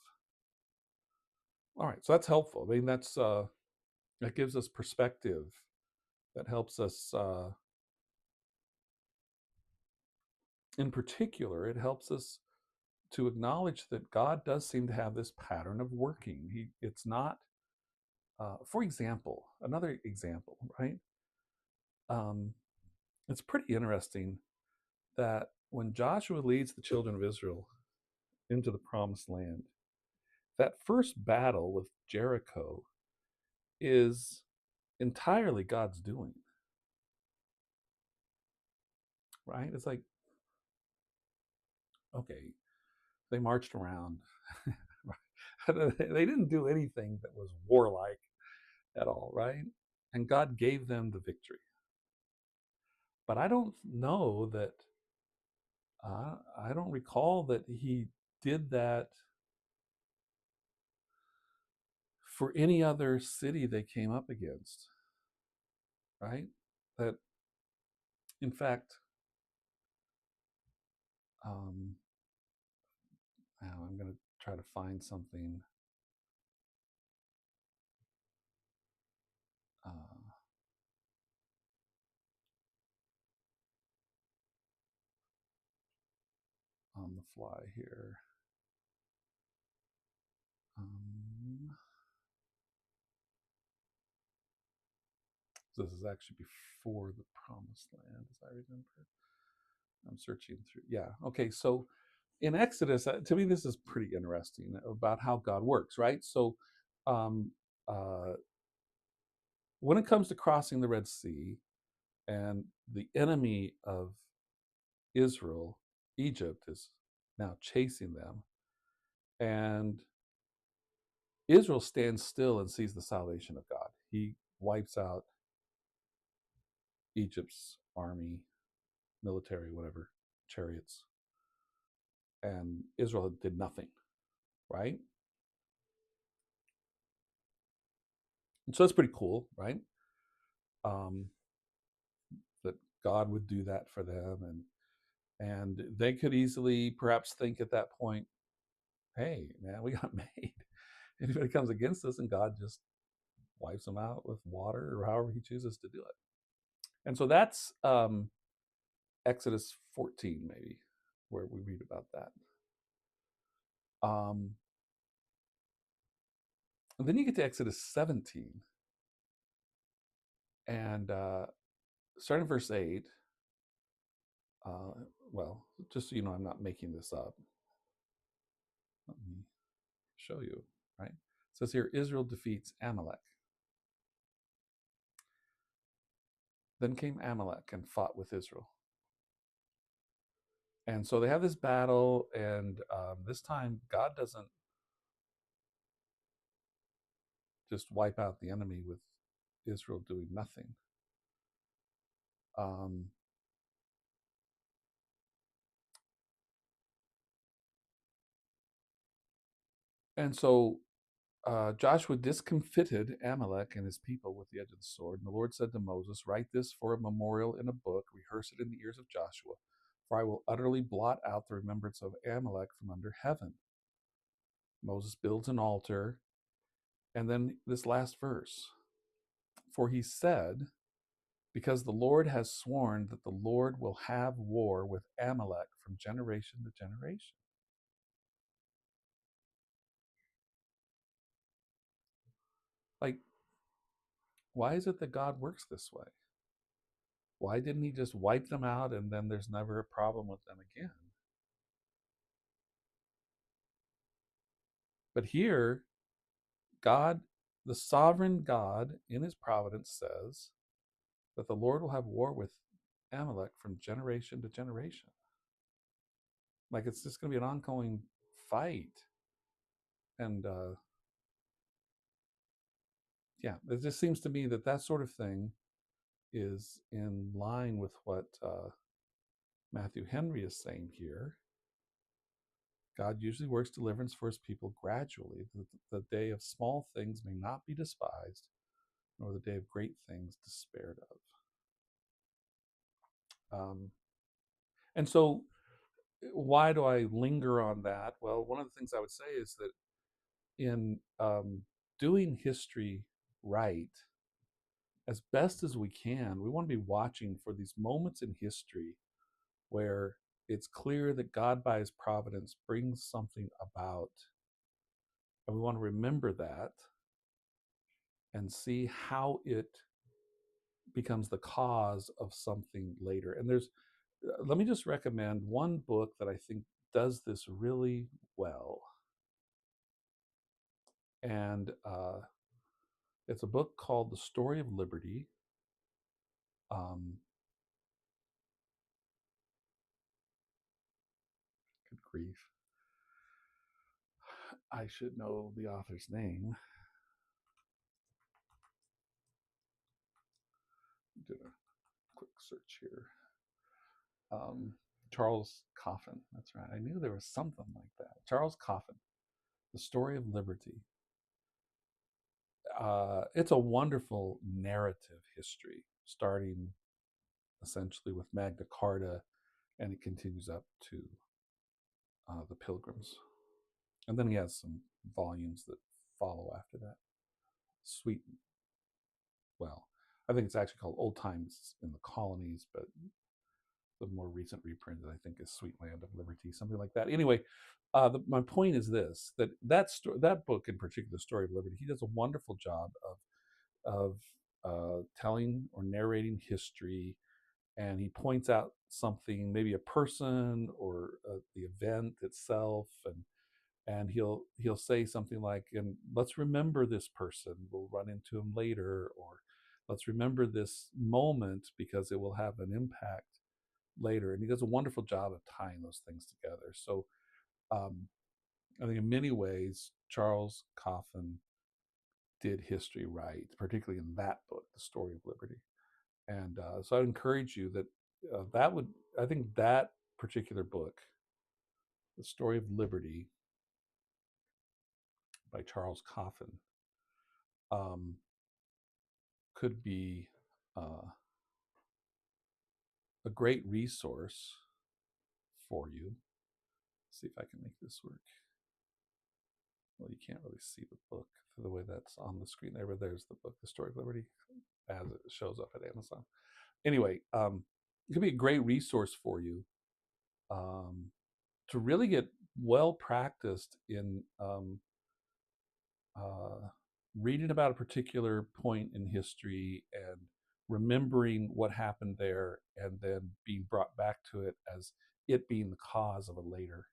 All right, so that's helpful. I mean, that gives us perspective. That helps us. In particular, it helps us to acknowledge that God does seem to have this pattern of working. It's not, for example, another example, right? Um, it's pretty interesting that when Joshua leads the children of Israel into the promised land, that first battle with Jericho is entirely God's doing, right? It's like, okay, they marched around. They didn't do anything that was warlike at all, right? And God gave them the victory. But I don't know that, I don't recall that He did that for any other city they came up against, right? That, in fact, um, now I'm going to try to find something. Uh, on the fly here. Um, this is actually before the promised land, as I remember. I'm searching through. Yeah. Okay. So in Exodus, to me, this is pretty interesting about how God works, right? So um, uh, when it comes to crossing the Red Sea and the enemy of Israel, Egypt, is now chasing them, and Israel stands still and sees the salvation of God. He wipes out Egypt's army, military, whatever, chariots, and Israel did nothing, right? And so that's pretty cool, right? Um, that God would do that for them, and they could easily perhaps think at that point, hey, man, we got made. Anybody comes against us, and God just wipes them out with water or however he chooses to do it. And so that's Exodus 14, maybe, where we read about that. And then you get to Exodus 17, and starting verse 8, uh, well, just so you know, I'm not making this up. Let me show you, right? It says here, Israel defeats Amalek. Then came Amalek and fought with Israel. And so they have this battle, and this time God doesn't just wipe out the enemy with Israel doing nothing. Um, and so Joshua discomfited Amalek and his people with the edge of the sword. And the Lord said to Moses, write this for a memorial in a book, rehearse it in the ears of Joshua, for I will utterly blot out the remembrance of Amalek from under heaven. Moses builds an altar. And then this last verse, for he said, because the Lord has sworn that the Lord will have war with Amalek from generation to generation. Like, why is it that God works this way? Why didn't he just wipe them out and then there's never a problem with them again? But here, God, the sovereign God in his providence, says that the Lord will have war with Amalek from generation to generation. Like, it's just going to be an ongoing fight. And yeah, it just seems to me that that sort of thing is in line with what Matthew Henry is saying here. God usually works deliverance for his people gradually. The day of small things may not be despised, nor the day of great things despaired of. And so, why do I linger on that? Well, one of the things I would say is that in doing history right, as best as we can, we want to be watching for these moments in history where it's clear that God, by his providence, brings something about. And we want to remember that and see how it becomes the cause of something later. And let me just recommend one book that I think does this really well. And it's a book called The Story of Liberty. Um, Good grief. I should know the author's name. Did a quick search here. Charles Coffin. That's right. I knew there was something like that. Charles Coffin, The Story of Liberty. It's a wonderful narrative history, starting essentially with Magna Carta, and it continues up to the Pilgrims. And then he has some volumes that follow after that. Sweet, well, I think it's actually called Old Times in the Colonies, but the more recent reprint that I think is Sweet Land of Liberty, something like that. Anyway, my point is this: that book in particular, The Story of Liberty, he does a wonderful job of telling or narrating history, and he points out something, maybe a person or the event itself, and he'll say something like, and let's remember this person, we'll run into him later, or Let's remember this moment because it will have an impact later. And he does a wonderful job of tying those things together. So um, I think in many ways, Charles Coffin did history right, particularly in that book, The Story of Liberty. And so I encourage you that I think that particular book, The Story of Liberty by Charles Coffin, um, could be uh, a great resource for you. Let's see if I can make this work. Well, you can't really see the book the way that's on the screen there, but there's the book, The Story of Liberty, as it shows up at Amazon. Anyway, it could be a great resource for you um, to really get well practiced in uh, reading about a particular point in history and remembering what happened there and then being brought back to it as it being the cause of a later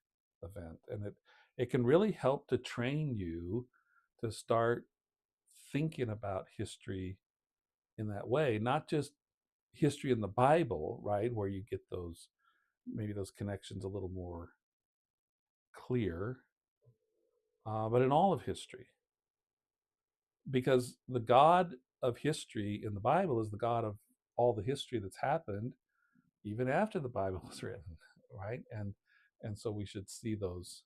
event. And it can really help to train you to start thinking about history in that way, not just history in the Bible, right, where you get those maybe those connections a little more clear, but in all of history, because the God of history in the Bible is the God of all the history that's happened, even after the Bible was written, right? And so we should see those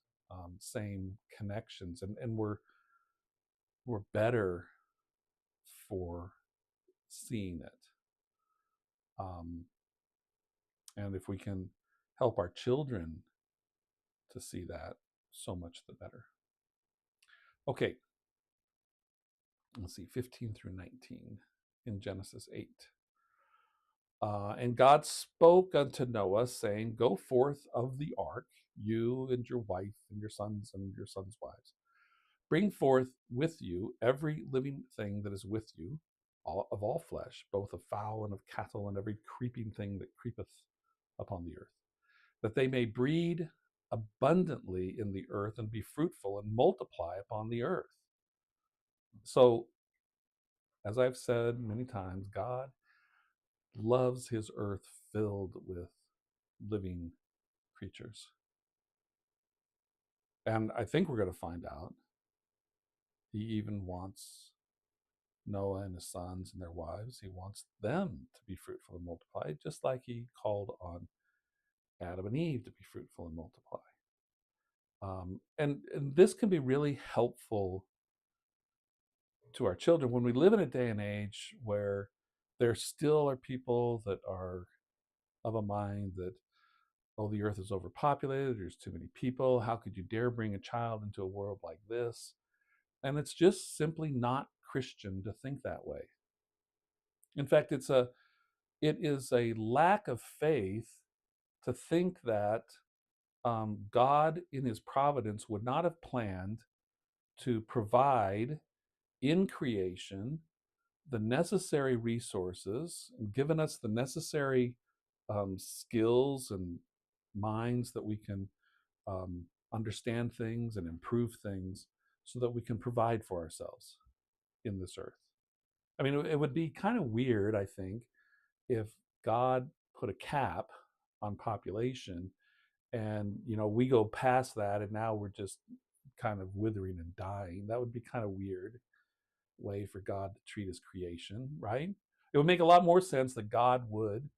same connections, and we're better for seeing it. Um, and if we can help our children to see that, so much the better. Okay, let's see, 15 through 19 in Genesis 8. And God spoke unto Noah, saying, Go forth of the ark, you and your wife and your sons wives. Bring forth with you every living thing that is with you, of all flesh, both of fowl and of cattle, and every creeping thing that creepeth upon the earth, that they may breed abundantly in the earth and be fruitful and multiply upon the earth. So, as I've said many times, God loves his earth filled with living creatures. And I think we're going to find out he even wants Noah and his sons and their wives, he wants them to be fruitful and multiply, just like he called on Adam and Eve to be fruitful and multiply. And this can be really helpful to our children when we live in a day and age where there still are people that are of a mind that, oh, the earth is overpopulated, there's too many people, how could you dare bring a child into a world like this? And it's just simply not Christian to think that way. In fact, it is a lack of faith to think that God in his providence would not have planned to provide in creation the necessary resources and given us the necessary skills and minds that we can understand things and improve things so that we can provide for ourselves in this earth. I mean, it would be kind of weird, I think, if God put a cap on population and we go past that and now we're just kind of withering and dying. That would be kind of weird way for God to treat his creation, right? It would make a lot more sense that God would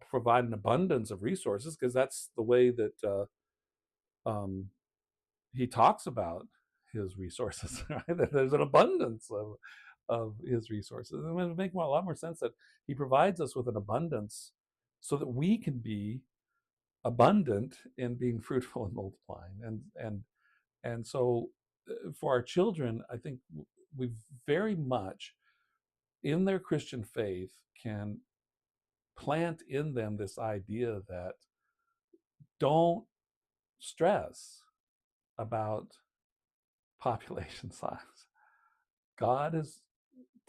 provide an abundance of resources, because that's the way that um, he talks about his resources, right? That there's an abundance of his resources. And it would make a lot more sense that he provides us with an abundance so that we can be abundant in being fruitful and multiplying. And so for our children, I think we very much in their Christian faith can plant in them this idea that don't stress about population size. God has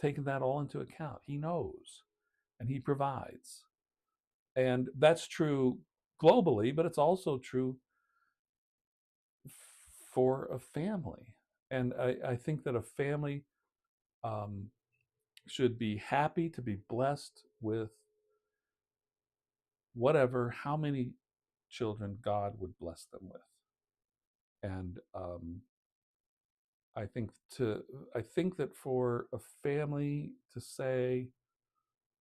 taken that all into account. He knows and he provides. And that's true globally, but it's also true for a family. And I think that a family, um, should be happy to be blessed with how many children God would bless them with. And I think to I think that for a family to say,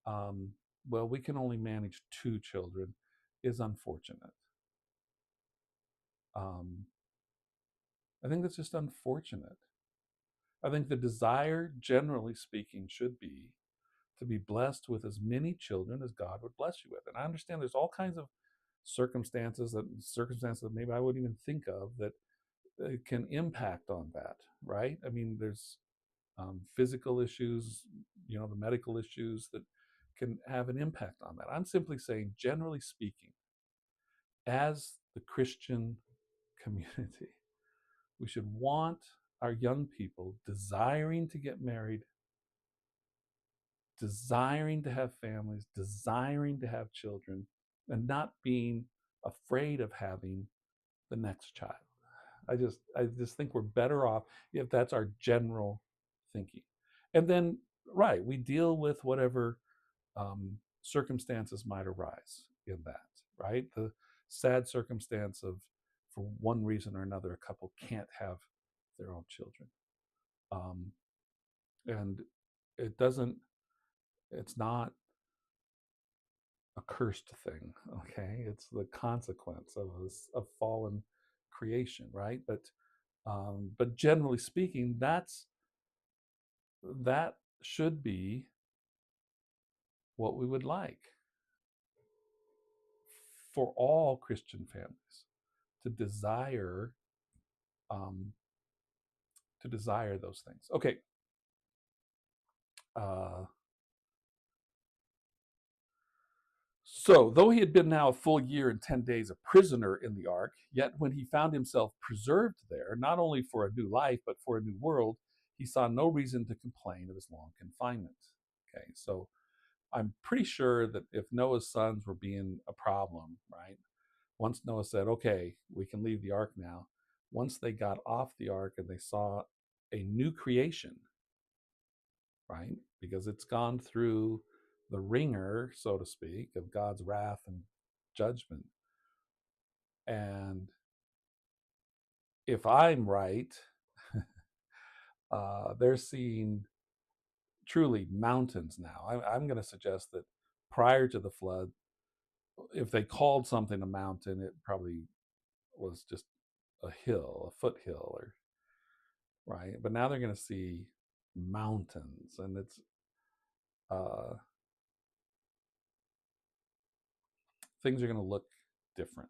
um, well, we can only manage 2 children, is unfortunate. Um, I think that's just unfortunate. I think the desire, generally speaking, should be to be blessed with as many children as God would bless you with. And I understand there's all kinds of circumstances that maybe I wouldn't even think of that can impact on that, right? I mean, there's physical issues, the medical issues that can have an impact on that. I'm simply saying, generally speaking, as the Christian community, we should want our young people desiring to get married, desiring to have families, desiring to have children, and not being afraid of having the next child. I just think we're better off if that's our general thinking. And then, right, we deal with whatever circumstances might arise in that, right? The sad circumstance of, for one reason or another, a couple can't have their own children. Um, and it doesn't, it's not a cursed thing, okay? It's the consequence of fallen creation, right? But generally speaking, that should be what we would like for all Christian families to desire um, those things. Okay. Uh, so, though he had been now a full year and 10 days a prisoner in the ark, yet when he found himself preserved there, not only for a new life, but for a new world, he saw no reason to complain of his long confinement. Okay, so I'm pretty sure that if Noah's sons were being a problem, right, once Noah said, okay, we can leave the ark now, once they got off the ark and they saw a new creation, right, because it's gone through the ringer, so to speak, of God's wrath and judgment. And if I'm right, they're seeing truly mountains now. I'm going to suggest that prior to the flood, if they called something a mountain, it probably was just a hill, a foothill, or right. But now they're going to see mountains, and it's uh, things are going to look different.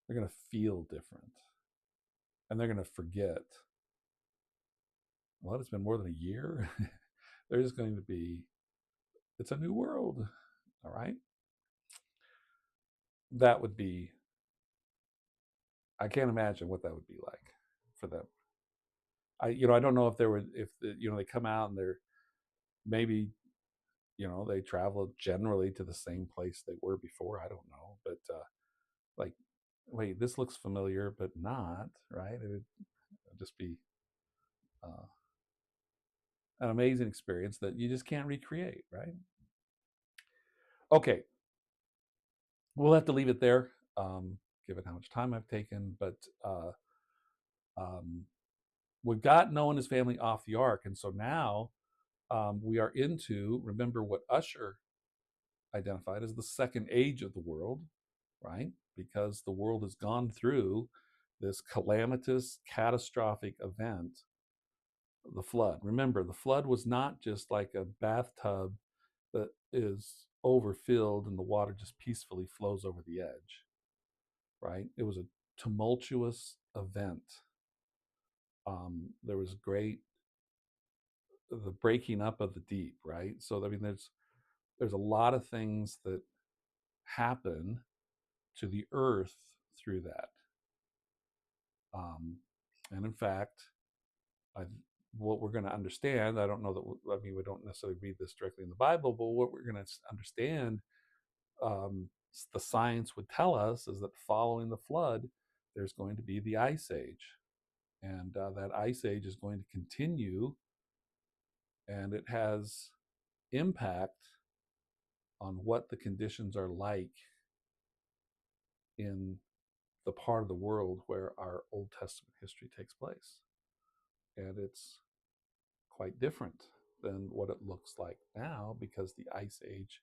They're going to feel different, and they're going to forget. Well, it's been more than a year. There's going to be. It's a new world. All right. That would be. I can't imagine what that would be like for them. I don't know if there were if they come out and they're maybe they travel generally to the same place they were before. I don't know, but like, wait, this looks familiar, but not right. It would just be uh, an amazing experience that you just can't recreate, right? Okay, we'll have to leave it there, given how much time I've taken. But um, we've got Noah and his family off the ark, and so now we are into, remember what Ussher identified as the second age of the world, right? Because the world has gone through this calamitous, catastrophic event, the flood. Remember, the flood was not just like a bathtub that is overfilled and the water just peacefully flows over the edge, right? It was a tumultuous event. There was the breaking up of the deep, right? So I mean, there's a lot of things that happen to the earth through that. And in fact, I, what we're going to understand, I don't know that, I mean, we don't necessarily read this directly in the Bible, but what we're going to understand, the science would tell us, is that following the flood, there's going to be the ice age. And that ice age is going to continue and it has impact on what the conditions are like in the part of the world where our Old Testament history takes place. And it's quite different than what it looks like now because the Ice Age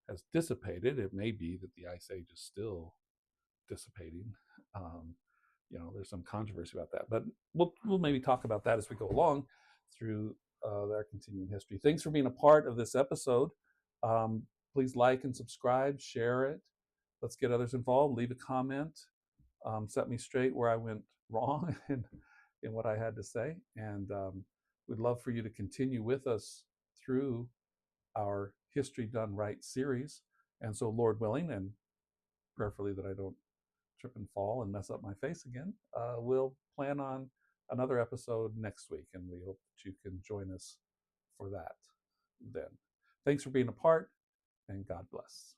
has dissipated. It may be that the Ice Age is still dissipating. Um, there's some controversy about that, but we'll maybe talk about that as we go along through our continuing history. Thanks for being a part of this episode. Um, Please like and subscribe, share it. Let's get others involved. Leave a comment. Set me straight where I went wrong in what I had to say, and we'd love for you to continue with us through our History Done Right series. And so, Lord willing, and prayerfully that I don't trip and fall and mess up my face again, we'll plan on another episode next week, and we hope that you can join us for that then. Thanks for being a part, and God bless.